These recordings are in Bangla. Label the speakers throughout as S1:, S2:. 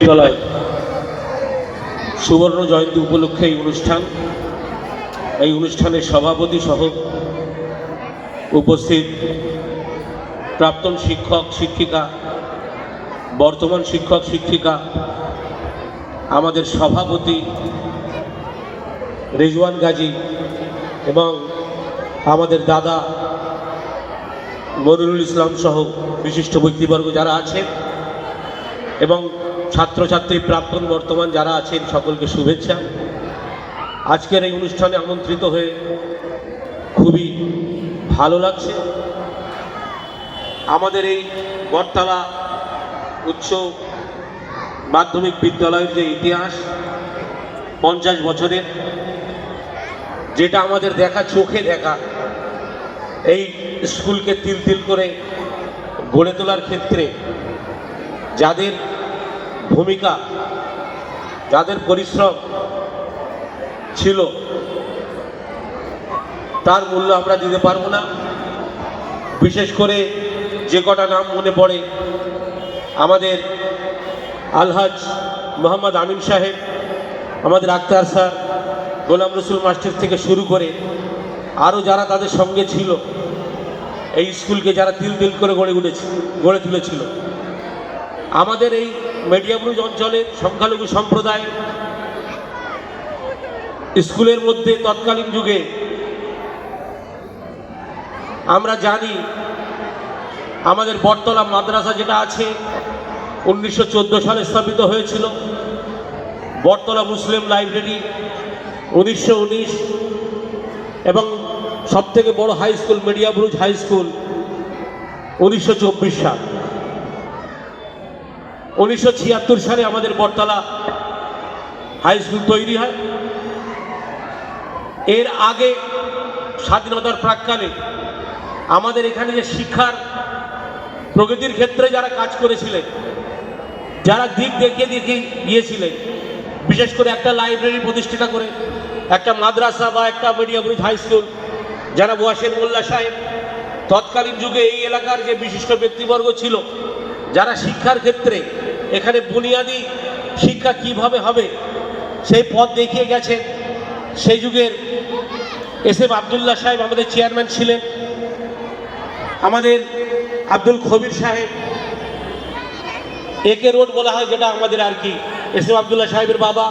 S1: বিদ্যালয় সুবর্ণ জয়ন্তী উপলক্ষে এই অনুষ্ঠানের সভাপতি সহ উপস্থিত প্রাক্তন শিক্ষক শিক্ষিকা, বর্তমান শিক্ষক শিক্ষিকা, আমাদের সভাপতি রেজওয়ান গাজী এবং আমাদের দাদা মনিরুল ইসলাম সহ বিশিষ্ট ব্যক্তিবর্গ যারা আছেন এবং ছাত্রছাত্রী প্রাক্তন বর্তমান যারা আছেন সকলকে শুভেচ্ছা। আজকের এই অনুষ্ঠানে আমন্ত্রিত হয়ে খুবই ভালো লাগছে। আমাদের এই বটতলা উচ্চ মাধ্যমিক বিদ্যালয়ের যে ইতিহাস 50 বছরের, যেটা আমাদের দেখা, চোখে দেখা, এই স্কুলকে তিল তিল করে গড়ে তোলার ক্ষেত্রে যাদের ভূমিকা, যাদের পরিশ্রম ছিল, তার মূল্য আমরা দিতে পারবো না। বিশেষ করে যে কটা নাম মনে পড়ে, আমাদের আলহাজ মোহাম্মদ আমিন সাহেব, আমাদের আক্তার স্যার, গোলাম রসুল মাস্টার থেকে শুরু করে আরও যারা তাদের সঙ্গে ছিল, এই স্কুলকে যারা তিল তিল করে গড়ে তুলেছিল। আমাদের এই মেডিয়াব্রুজ অঞ্চলের সংখ্যালঘু সম্প্রদায় স্কুলের মধ্যে তৎকালীন যুগে আমরা জানি আমাদের বটতলা মাদ্রাসা যেটা আছে 1914 সালে স্থাপিত হয়েছিল, বটতলা মুসলিম লাইব্রেরি 1919, এবং সবথেকে বড় হাই স্কুল মেডিয়াব্রুজ হাই স্কুল 1924 সাল। 1976 সালে আমাদের বটতলা হাই স্কুল তৈরি হয়। এর আগে স্বাধীনতার প্রাক্কালে আমাদের এখানে যে শিক্ষার প্রগতির ক্ষেত্রে যারা কাজ করেছিলেন, যারা দিক দেখিয়ে গিয়েছিলেন, বিশেষ করে একটা লাইব্রেরি প্রতিষ্ঠা করে, একটা মাদ্রাসা বা একটা মেডিয়াব্রুজ হাই স্কুল, যারা ওয়াসের মোল্লা সাহেব, তৎকালীন যুগে এই এলাকার যে বিশিষ্ট ব্যক্তিবর্গ ছিল, যারা শিক্ষার ক্ষেত্রে এখানে বুনিয়াদী শিক্ষা কিভাবে হবে সেই পথ দেখিয়ে গেছেন। সেই যুগের এস.এম. আবদুল্লাহ সাহেব আমাদের চেয়ারম্যান ছিলেন, আমাদের আব্দুল খবির সাহেব, একে রোড বলা হয় যেটা আমাদের আর কি এস.এম. আবদুল্লাহ সাহেবের বাবা,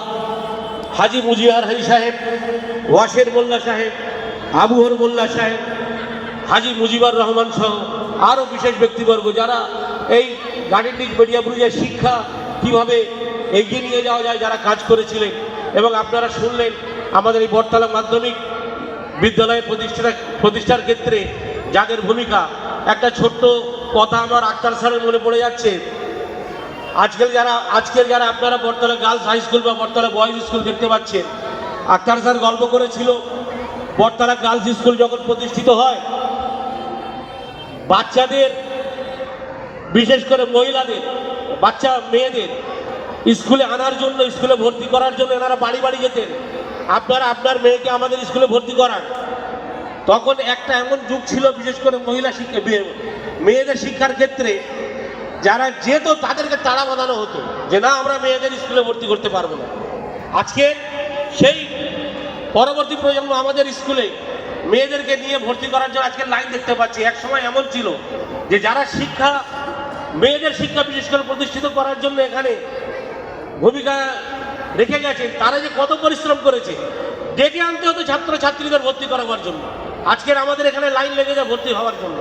S1: হাজি মুজিয়ার হাজি সাহেব, ওয়াসের মোল্লা সাহেব, আবুহর মোল্লা সাহেব, হাজি মুজিবুর রহমান সহ আরও বিশেষ ব্যক্তিবর্গ যারা এই গার্ডেনিং মেডিয়াব্রুজের শিক্ষা কিভাবে এগিয়ে নিয়ে যাওয়া যায় যারা কাজ করেছিলেন। এবং আপনারা শুনলেন আমাদের এই বটতলা মাধ্যমিক বিদ্যালয়ের প্রতিষ্ঠার ক্ষেত্রে যাদের ভূমিকা। একটা ছোট্ট কথা আমার আক্তার স্যারের মনে পড়ে যাচ্ছে। আজকের যারা আপনারা বটতলা গার্লস হাই স্কুল বা বটতলা বয়েজ স্কুল দেখতে পাচ্ছেন, আক্তার স্যার গল্প করেছিল বটতলা গার্লস স্কুল যখন প্রতিষ্ঠিত হয়, বাচ্চাদের, বিশেষ করে মহিলাদের, বাচ্চা মেয়েদের স্কুলে আনার জন্য, স্কুলে ভর্তি করার জন্য এনারা বাড়ি বাড়ি যেতেন, আপনারা আপনার মেয়েকে আমাদের স্কুলে ভর্তি করান। তখন একটা এমন যুগ ছিল, বিশেষ করে মেয়েদের শিক্ষার ক্ষেত্রে যারা যেত তাদেরকে তাড়া বাঁধানো হতো যে না, আমরা মেয়েদের স্কুলে ভর্তি করতে পারবো না। আজকে সেই পরবর্তী প্রজন্ম আমাদের স্কুলে মেয়েদেরকে নিয়ে ভর্তি করার জন্য আজকে লাইন দেখতে পাচ্ছি। এক সময় এমন ছিল যে যারা মেয়েদের শিক্ষা বিশেষ করে প্রতিষ্ঠিত করার জন্য এখানে ভূমিকা রেখে গেছে, তারা যে কত পরিশ্রম করেছে, ডেকে আনতে হতো ছাত্রছাত্রীদের ভর্তি করাবার জন্য। আজকের আমাদের এখানে লাইন লেগে যায় ভর্তি হওয়ার জন্য।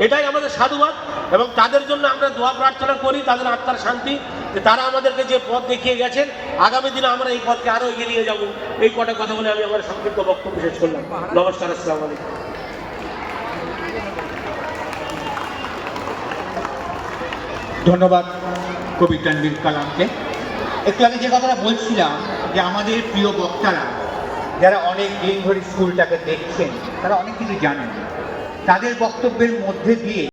S1: এটাই আমাদের সাধুবাদ, এবং তাদের জন্য আমরা দোয়া প্রার্থনা করি, তাদের আত্মার শান্তি, যে তারা আমাদেরকে যে পথ দেখিয়ে গেছেন, আগামী দিনে আমরা এই পথকে আরও এগিয়ে নিয়ে যাবো। এই কটা কথা বলে আমি আমার সংক্ষিপ্ত বক্তব্য শেষ করলাম। নমস্কার, আসসালামু আলাইকুম।
S2: ধন্যবাদ কবি তানভীর কালামকে। একটু আগে যে কথাটা বলছিলাম যে আমাদের প্রিয় বক্তারা যারা অনেক দিন ধরে স্কুলটাকে দেখছেন, তারা অনেক কিছু জানেন। তাদের বক্তব্যের মধ্যে দিয়ে